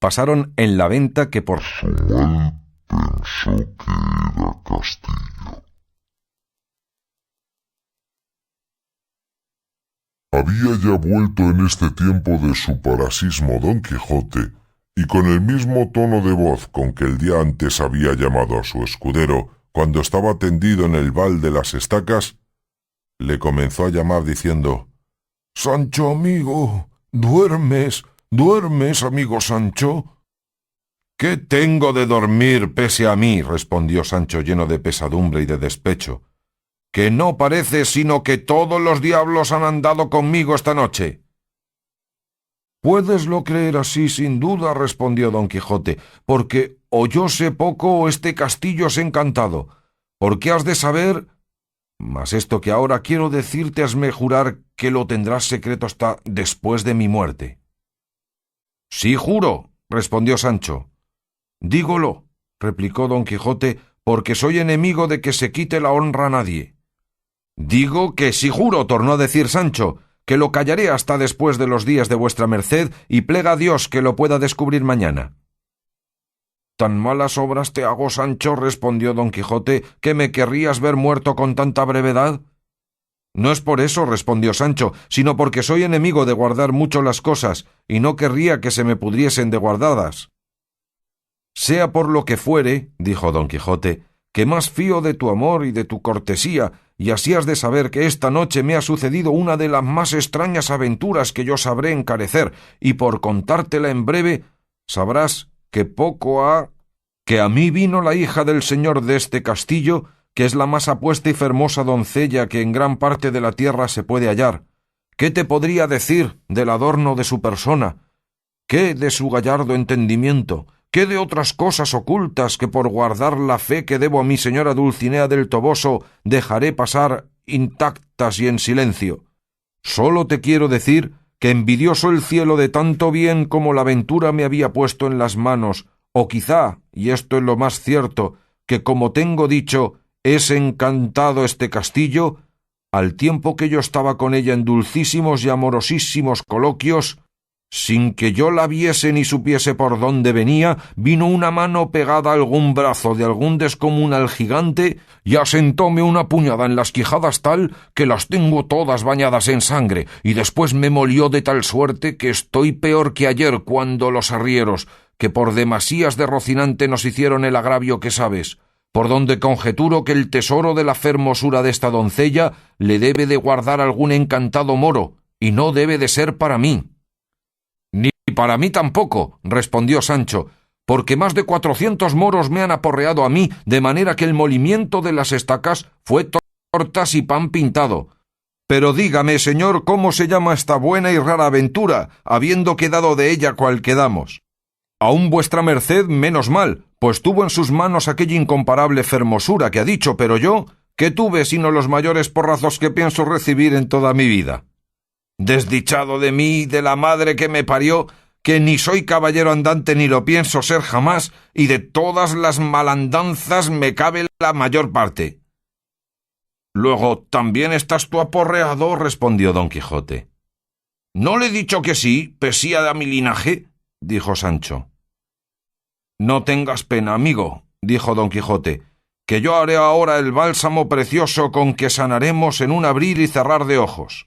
pasaron en la venta que por su mal pensó que era castillo. Había ya vuelto en este tiempo de su paroxismo Don Quijote, y con el mismo tono de voz con que el día antes había llamado a su escudero cuando estaba tendido en el val de las estacas, le comenzó a llamar diciendo: «Sancho amigo, ¿duermes? ¿Duermes, amigo Sancho?» «¿Qué tengo de dormir pese a mí?», respondió Sancho lleno de pesadumbre y de despecho, «que no parece sino que todos los diablos han andado conmigo esta noche». «Puedeslo creer así sin duda», respondió Don Quijote, «porque o yo sé poco o este castillo es encantado, porque has de saber, mas esto que ahora quiero decirte hasme jurar que lo tendrás secreto hasta después de mi muerte». «Sí juro», respondió Sancho. «Dígolo», replicó Don Quijote, «porque soy enemigo de que se quite la honra a nadie». «Digo que sí juro», tornó a decir Sancho, «que lo callaré hasta después de los días de vuestra merced y plega a Dios que lo pueda descubrir mañana». «Tan malas obras te hago, Sancho», respondió Don Quijote, «que me querrías ver muerto con tanta brevedad». «No es por eso», respondió Sancho, «sino porque soy enemigo de guardar mucho las cosas, y no querría que se me pudriesen de guardadas». «Sea por lo que fuere», dijo Don Quijote, «que más fío de tu amor y de tu cortesía, y así has de saber que esta noche me ha sucedido una de las más extrañas aventuras que yo sabré encarecer, y por contártela en breve, sabrás que que a mí vino la hija del señor de este castillo, que es la más apuesta y fermosa doncella que en gran parte de la tierra se puede hallar. ¿Qué te podría decir del adorno de su persona? ¿Qué de su gallardo entendimiento? ¿Qué de otras cosas ocultas que por guardar la fe que debo a mi señora Dulcinea del Toboso dejaré pasar intactas y en silencio? Solo te quiero decir que envidioso el cielo de tanto bien como la ventura me había puesto en las manos, o quizá, y esto es lo más cierto, que como tengo dicho, es encantado este castillo, al tiempo que yo estaba con ella en dulcísimos y amorosísimos coloquios, sin que yo la viese ni supiese por dónde venía, vino una mano pegada a algún brazo de algún descomunal gigante y asentóme una puñada en las quijadas tal que las tengo todas bañadas en sangre, y después me molió de tal suerte que estoy peor que ayer cuando los arrieros, que por demasías de Rocinante nos hicieron el agravio que sabes, por donde conjeturo que el tesoro de la fermosura de esta doncella le debe de guardar algún encantado moro, y no debe de ser para mí». «Ni para mí tampoco», respondió Sancho, «porque más de 400 moros me han aporreado a mí, de manera que el molimiento de las estacas fue tortas y pan pintado. Pero dígame, señor, ¿cómo se llama esta buena y rara aventura, habiendo quedado de ella cual quedamos? Aún vuestra merced menos mal, pues tuvo en sus manos aquella incomparable fermosura que ha dicho, pero yo, ¿qué tuve sino los mayores porrazos que pienso recibir en toda mi vida? Desdichado de mí, de la madre que me parió, que ni soy caballero andante ni lo pienso ser jamás, y de todas las malandanzas me cabe la mayor parte». «Luego, ¿también estás tú aporreado?», respondió Don Quijote. «¿No le he dicho que sí, pesía de mi linaje?», dijo Sancho. «No tengas pena, amigo», dijo Don Quijote, «que yo haré ahora el bálsamo precioso con que sanaremos en un abrir y cerrar de ojos».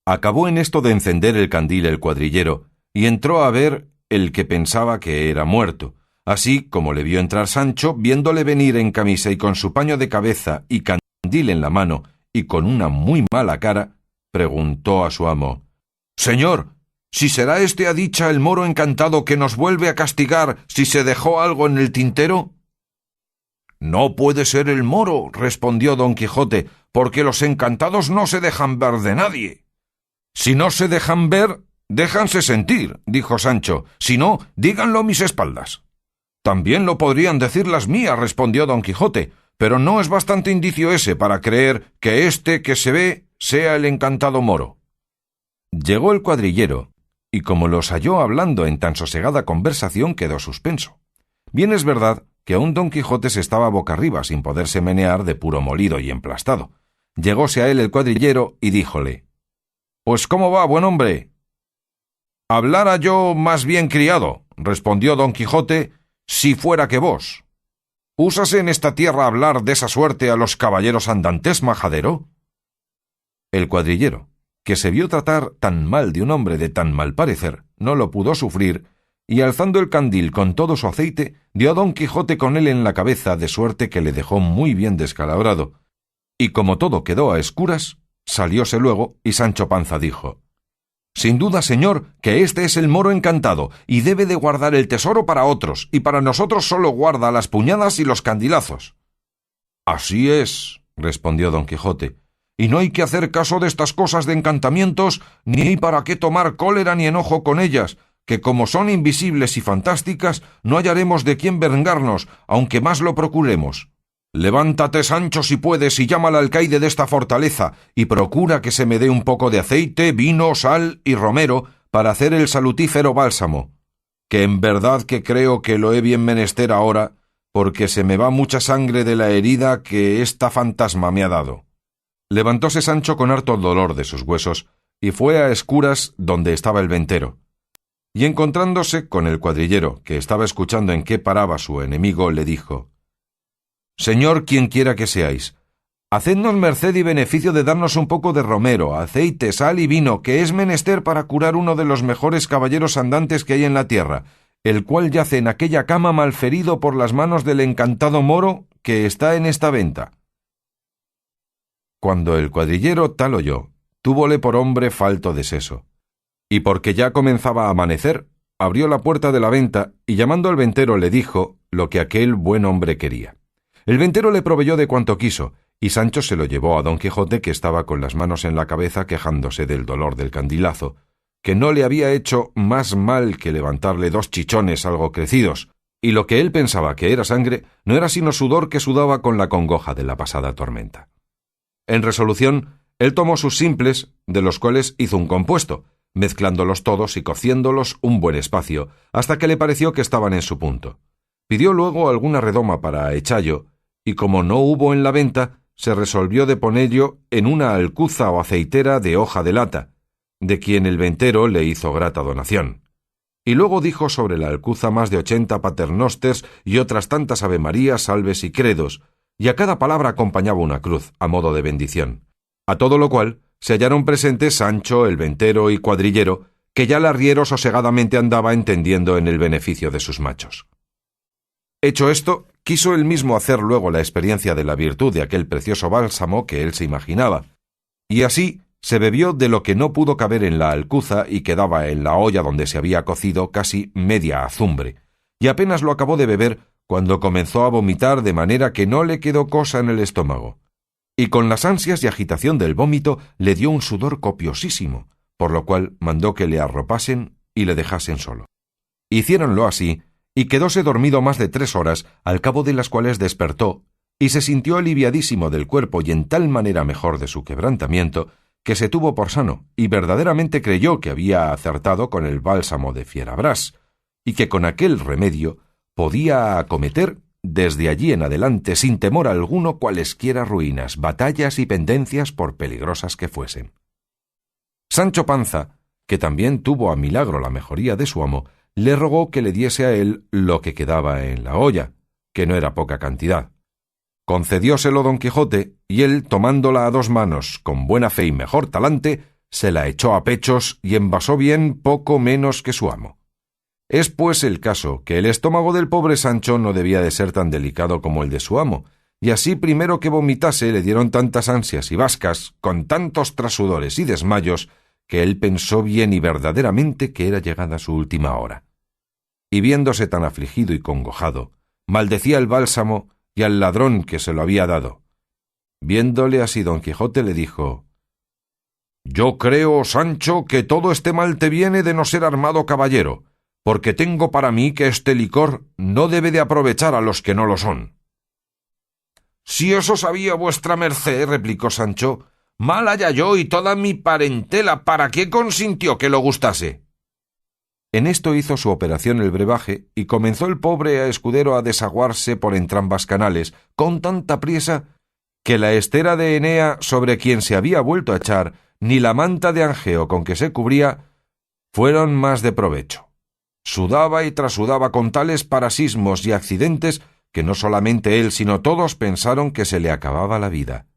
Acabó en esto de encender el candil el cuadrillero, y entró a ver el que pensaba que era muerto. Así como le vio entrar Sancho, viéndole venir en camisa y con su paño de cabeza y candil en la mano, y con una muy mala cara, preguntó a su amo: «Señor, ¿si será este a dicha el moro encantado que nos vuelve a castigar si se dejó algo en el tintero?» «No puede ser el moro», respondió Don Quijote, «porque los encantados no se dejan ver de nadie». «Si no se dejan ver, déjanse sentir», dijo Sancho, «si no, díganlo a mis espaldas». «También lo podrían decir las mías», respondió Don Quijote, «pero no es bastante indicio ese para creer que este que se ve sea el encantado moro». Llegó el cuadrillero, y como los halló hablando en tan sosegada conversación, quedó suspenso. Bien es verdad que aún Don Quijote se estaba boca arriba sin poderse menear de puro molido y emplastado. Llegóse a él el cuadrillero y díjole: «Pues ¿cómo va, buen hombre?» «Hablara yo más bien criado», respondió don Quijote, si fuera que vos. ¿Úsase en esta tierra hablar de esa suerte a los caballeros andantes, majadero? El cuadrillero, que se vio tratar tan mal de un hombre de tan mal parecer, no lo pudo sufrir, y alzando el candil con todo su aceite, dio a don Quijote con él en la cabeza, de suerte que le dejó muy bien descalabrado. Y como todo quedó a escuras, salióse luego, y Sancho Panza dijo: «Sin duda, señor, que este es el moro encantado, y debe de guardar el tesoro para otros, y para nosotros solo guarda las puñadas y los candilazos». «Así es», respondió don Quijote, «y no hay que hacer caso de estas cosas de encantamientos, ni hay para qué tomar cólera ni enojo con ellas, que como son invisibles y fantásticas, no hallaremos de quién vengarnos, aunque más lo procuremos. Levántate, Sancho, si puedes, y llama al alcaide de esta fortaleza, y procura que se me dé un poco de aceite, vino, sal y romero, para hacer el salutífero bálsamo, que en verdad que creo que lo he bien menester ahora, porque se me va mucha sangre de la herida que esta fantasma me ha dado». Levantóse Sancho con harto dolor de sus huesos, y fue a escuras donde estaba el ventero. Y encontrándose con el cuadrillero, que estaba escuchando en qué paraba su enemigo, le dijo: «Señor, quien quiera que seáis, hacednos merced y beneficio de darnos un poco de romero, aceite, sal y vino, que es menester para curar uno de los mejores caballeros andantes que hay en la tierra, el cual yace en aquella cama malferido por las manos del encantado moro que está en esta venta». Cuando el cuadrillero tal oyó, túvole por hombre falto de seso, y porque ya comenzaba a amanecer, abrió la puerta de la venta, y llamando al ventero le dijo lo que aquel buen hombre quería. El ventero le proveyó de cuanto quiso, y Sancho se lo llevó a don Quijote, que estaba con las manos en la cabeza quejándose del dolor del candilazo, que no le había hecho más mal que levantarle 2 chichones algo crecidos, y lo que él pensaba que era sangre no era sino sudor que sudaba con la congoja de la pasada tormenta. En resolución, él tomó sus simples, de los cuales hizo un compuesto, mezclándolos todos y cociéndolos un buen espacio, hasta que le pareció que estaban en su punto. Pidió luego alguna redoma para echallo, y como no hubo en la venta, se resolvió de ponello en una alcuza o aceitera de hoja de lata, de quien el ventero le hizo grata donación. Y luego dijo sobre la alcuza más de 80 paternosters y otras tantas avemarías, salves y credos, y a cada palabra acompañaba una cruz, a modo de bendición. A todo lo cual se hallaron presentes Sancho, el ventero y cuadrillero, que ya el arriero sosegadamente andaba entendiendo en el beneficio de sus machos. Hecho esto, quiso él mismo hacer luego la experiencia de la virtud de aquel precioso bálsamo que él se imaginaba, y así se bebió de lo que no pudo caber en la alcuza y quedaba en la olla donde se había cocido casi media azumbre, y apenas lo acabó de beber cuando comenzó a vomitar de manera que no le quedó cosa en el estómago. Y con las ansias y agitación del vómito le dio un sudor copiosísimo, por lo cual mandó que le arropasen y le dejasen solo. Hiciéronlo así, y quedóse dormido más de 3 horas, al cabo de las cuales despertó, y se sintió aliviadísimo del cuerpo y en tal manera mejor de su quebrantamiento, que se tuvo por sano, y verdaderamente creyó que había acertado con el bálsamo de Fierabrás, y que con aquel remedio podía acometer desde allí en adelante sin temor alguno cualesquiera ruinas, batallas y pendencias por peligrosas que fuesen. Sancho Panza, que también tuvo a milagro la mejoría de su amo, le rogó que le diese a él lo que quedaba en la olla, que no era poca cantidad. Concedióselo don Quijote, y él, tomándola a 2 manos, con buena fe y mejor talante, se la echó a pechos y envasó bien poco menos que su amo. Es pues el caso que el estómago del pobre Sancho no debía de ser tan delicado como el de su amo, y así primero que vomitase le dieron tantas ansias y bascas, con tantos trasudores y desmayos, que él pensó bien y verdaderamente que era llegada su última hora. Y viéndose tan afligido y congojado, maldecía el bálsamo y al ladrón que se lo había dado. Viéndole así don Quijote le dijo: «Yo creo, Sancho, que todo este mal te viene de no ser armado caballero, porque tengo para mí que este licor no debe de aprovechar a los que no lo son». «Si eso sabía vuestra merced», replicó Sancho, «mal haya yo y toda mi parentela, ¿para qué consintió que lo gustase?» En esto hizo su operación el brebaje, y comenzó el pobre escudero a desaguarse por entrambas canales, con tanta priesa, que la estera de Enea sobre quien se había vuelto a echar, ni la manta de Angeo con que se cubría, fueron más de provecho. Sudaba y trasudaba con tales parasismos y accidentes que no solamente él, sino todos pensaron que se le acababa la vida.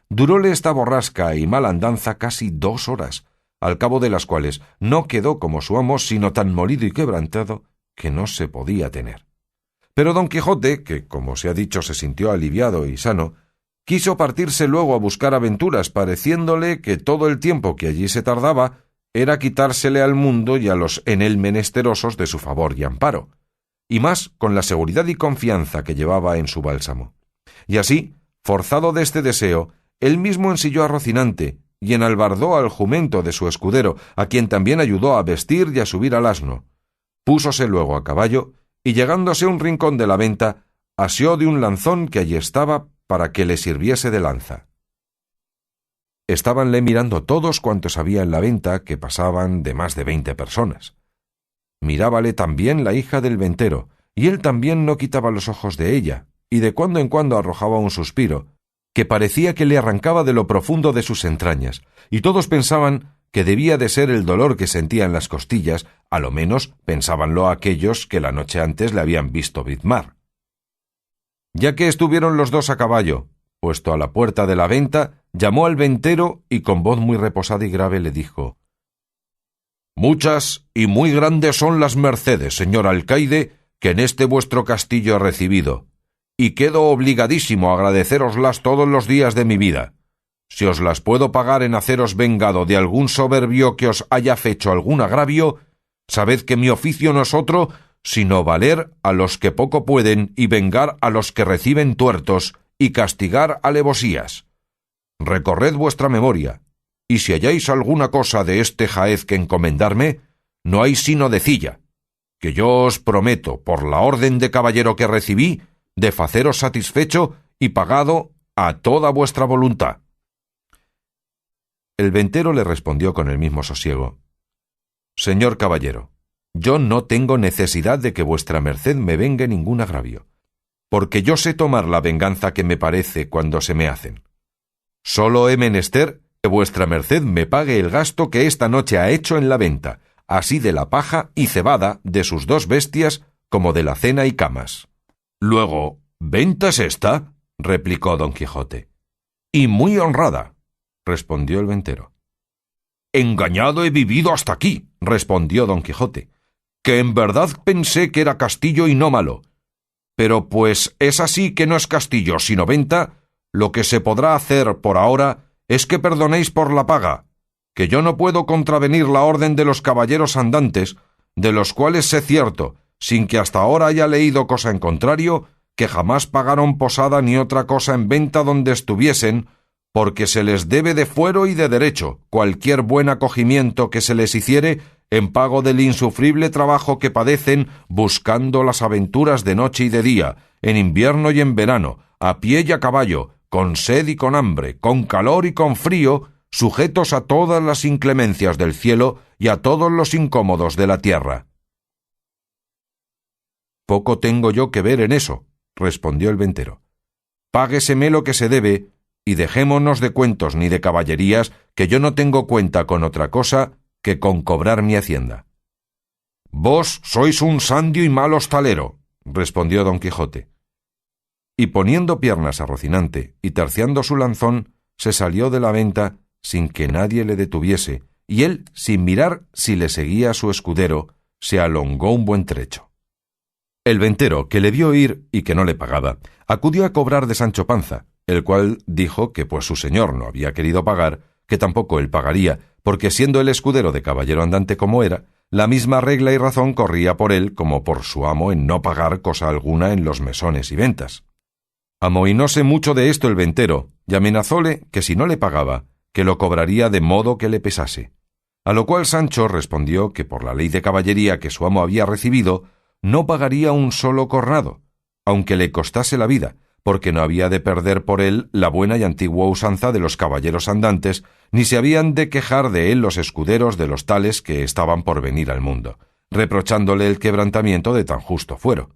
Duróle esta borrasca y mala andanza casi 2 horas, al cabo de las cuales no quedó como su amo, sino tan molido y quebrantado que no se podía tener. Pero don Quijote, que como se ha dicho se sintió aliviado y sano, quiso partirse luego a buscar aventuras, pareciéndole que todo el tiempo que allí se tardaba era quitársele al mundo y a los en él menesterosos de su favor y amparo, y más con la seguridad y confianza que llevaba en su bálsamo. Y así, forzado de este deseo, él mismo ensilló a Rocinante y enalbardó al jumento de su escudero, a quien también ayudó a vestir y a subir al asno. Púsose luego a caballo y, llegándose a un rincón de la venta, asió de un lanzón que allí estaba para que le sirviese de lanza. Estábanle mirando todos cuantos había en la venta, que pasaban de más de 20 personas. Mirábale también la hija del ventero, y él también no quitaba los ojos de ella, y de cuando en cuando arrojaba un suspiro, que parecía que le arrancaba de lo profundo de sus entrañas, y todos pensaban que debía de ser el dolor que sentía en las costillas, a lo menos pensábanlo aquellos que la noche antes le habían visto brizmar. Ya que estuvieron los dos a caballo, puesto a la puerta de la venta, llamó al ventero y con voz muy reposada y grave le dijo: «Muchas y muy grandes son las mercedes, señor alcaide, que en este vuestro castillo he recibido, y quedo obligadísimo a agradeceroslas todos los días de mi vida. Si os las puedo pagar en haceros vengado de algún soberbio que os haya fecho algún agravio, sabed que mi oficio no es otro sino valer a los que poco pueden y vengar a los que reciben tuertos y castigar alevosías. Recorred vuestra memoria, y si halláis alguna cosa de este jaez que encomendarme, no hay sino decilla, que yo os prometo, por la orden de caballero que recibí, de faceros satisfecho y pagado a toda vuestra voluntad». El ventero le respondió con el mismo sosiego: «Señor caballero, yo no tengo necesidad de que vuestra merced me vengue ningún agravio, porque yo sé tomar la venganza que me parece cuando se me hacen. Solo he menester que vuestra merced me pague el gasto que esta noche ha hecho en la venta, así de la paja y cebada de sus 2 bestias como de la cena y camas». «Luego, ¿venta es esta?», replicó don Quijote. «Y muy honrada», respondió el ventero. «Engañado he vivido hasta aquí», respondió don Quijote, «que en verdad pensé que era castillo y no malo. Pero pues es así que no es castillo sino venta, lo que se podrá hacer por ahora es que perdonéis por la paga, que yo no puedo contravenir la orden de los caballeros andantes, de los cuales sé cierto, sin que hasta ahora haya leído cosa en contrario, que jamás pagaron posada ni otra cosa en venta donde estuviesen, porque se les debe de fuero y de derecho cualquier buen acogimiento que se les hiciere en pago del insufrible trabajo que padecen buscando las aventuras de noche y de día, en invierno y en verano, a pie y a caballo, con sed y con hambre, con calor y con frío, sujetos a todas las inclemencias del cielo y a todos los incómodos de la tierra». «Poco tengo yo que ver en eso», respondió el ventero. «Págueseme lo que se debe, y dejémonos de cuentos ni de caballerías, que yo no tengo cuenta con otra cosa que con cobrar mi hacienda». «Vos sois un sandio y mal hostalero», respondió don Quijote. Y poniendo piernas a Rocinante y terciando su lanzón, se salió de la venta sin que nadie le detuviese, y él, sin mirar si le seguía su escudero, se alongó un buen trecho. El ventero, que le vio ir y que no le pagaba, acudió a cobrar de Sancho Panza, el cual dijo que pues su señor no había querido pagar, que tampoco él pagaría, porque siendo el escudero de caballero andante como era, la misma regla y razón corría por él como por su amo en no pagar cosa alguna en los mesones y ventas. Amohinóse mucho de esto el ventero, y amenazóle que si no le pagaba, que lo cobraría de modo que le pesase. A lo cual Sancho respondió que por la ley de caballería que su amo había recibido, no pagaría un solo cornado, aunque le costase la vida, porque no había de perder por él la buena y antigua usanza de los caballeros andantes, ni se habían de quejar de él los escuderos de los tales que estaban por venir al mundo, reprochándole el quebrantamiento de tan justo fuero.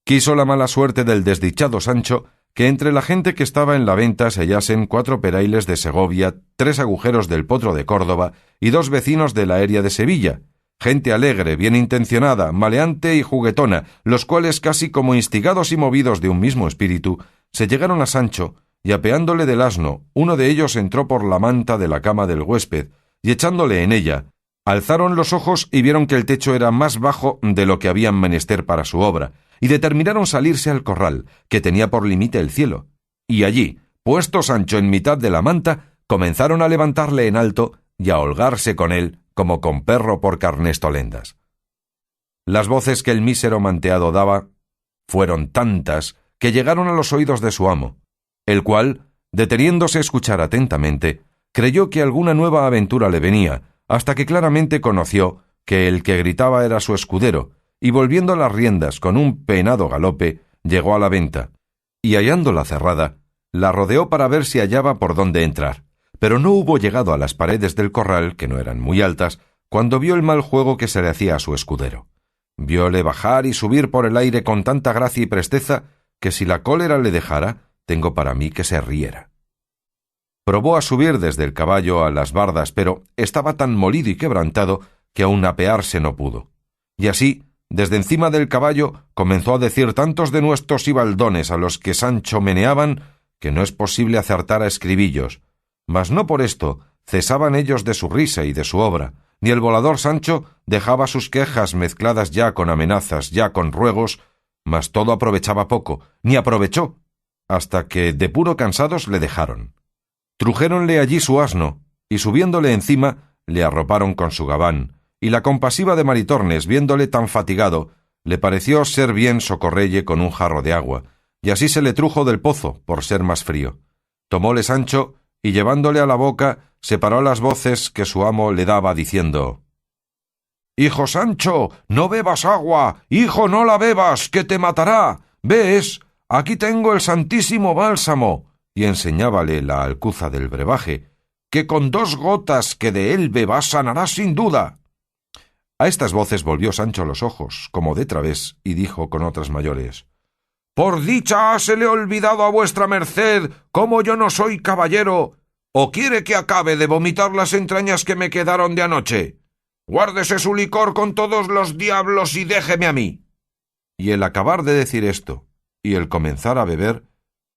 Quiso la mala suerte del desdichado Sancho que entre la gente que estaba en la venta se hallasen 4 perailes de Segovia, 3 agujeros del Potro de Córdoba y 2 vecinos de la Eria de Sevilla, gente alegre, bien intencionada, maleante y juguetona, los cuales, casi como instigados y movidos de un mismo espíritu, se llegaron a Sancho, y apeándole del asno, uno de ellos entró por la manta de la cama del huésped, y echándole en ella, alzaron los ojos y vieron que el techo era más bajo de lo que habían menester para su obra, y determinaron salirse al corral, que tenía por límite el cielo. Y allí, puesto Sancho en mitad de la manta, comenzaron a levantarle en alto y a holgarse con él como con perro por carnestolendas. Las voces que el mísero manteado daba fueron tantas que llegaron a los oídos de su amo, el cual, deteniéndose a escuchar atentamente, creyó que alguna nueva aventura le venía, hasta que claramente conoció que el que gritaba era su escudero, y volviendo las riendas con un penado galope, llegó a la venta, y hallándola cerrada, la rodeó para ver si hallaba por dónde entrar, pero no hubo llegado a las paredes del corral, que no eran muy altas, cuando vio el mal juego que se le hacía a su escudero. Vióle bajar y subir por el aire con tanta gracia y presteza, que si la cólera le dejara, tengo para mí que se riera. Probó a subir desde el caballo a las bardas, pero estaba tan molido y quebrantado que aun apearse no pudo. Y así, desde encima del caballo, comenzó a decir tantos denuestos y baldones a los que Sancho meneaban, que no es posible acertar a escribillos. Mas no por esto cesaban ellos de su risa y de su obra, ni el volador Sancho dejaba sus quejas mezcladas ya con amenazas, ya con ruegos, mas todo aprovechaba poco, ni aprovechó, hasta que de puro cansados le dejaron. Trujéronle allí su asno, y subiéndole encima, le arroparon con su gabán, y la compasiva de Maritornes, viéndole tan fatigado, le pareció ser bien socorrelle con un jarro de agua, y así se le trujo del pozo, por ser más frío. Tomóle Sancho, y llevándole a la boca, separó las voces que su amo le daba, diciendo: «Hijo Sancho, no bebas agua, hijo, no la bebas, que te matará. ¿Ves? Aquí tengo el santísimo bálsamo», y enseñábale la alcuza del brebaje, «que con 2 gotas que de él bebas sanarás sin duda». A estas voces volvió Sancho los ojos, como de través, y dijo con otras mayores: «Por dicha se le he olvidado a vuestra merced, como yo no soy caballero, o quiere que acabe de vomitar las entrañas que me quedaron de anoche. Guárdese su licor con todos los diablos y déjeme a mí». Y el acabar de decir esto, y el comenzar a beber,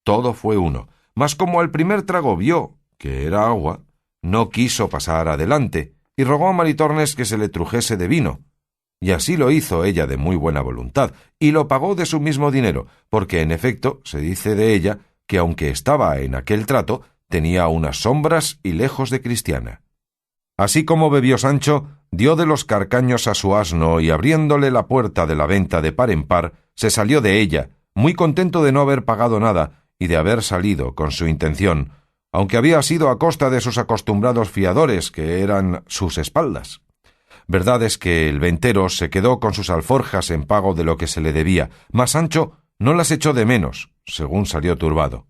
todo fue uno, mas como al primer trago vio que era agua, no quiso pasar adelante, y rogó a Maritornes que se le trujese de vino, y así lo hizo ella de muy buena voluntad, y lo pagó de su mismo dinero, porque en efecto se dice de ella que aunque estaba en aquel trato, tenía unas sombras y lejos de cristiana. Así como bebió Sancho, dio de los carcaños a su asno, y abriéndole la puerta de la venta de par en par, se salió de ella, muy contento de no haber pagado nada, y de haber salido con su intención, aunque había sido a costa de sus acostumbrados fiadores, que eran sus espaldas. Verdad es que el ventero se quedó con sus alforjas en pago de lo que se le debía, mas Sancho no las echó de menos, según salió turbado.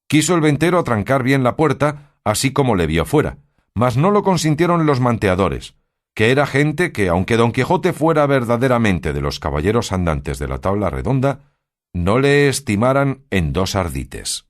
Quiso el ventero trancar bien la puerta, así como le vio fuera, mas no lo consintieron los manteadores, que era gente que, aunque Don Quijote fuera verdaderamente de los caballeros andantes de la tabla redonda, no le estimaran en 2 ardites.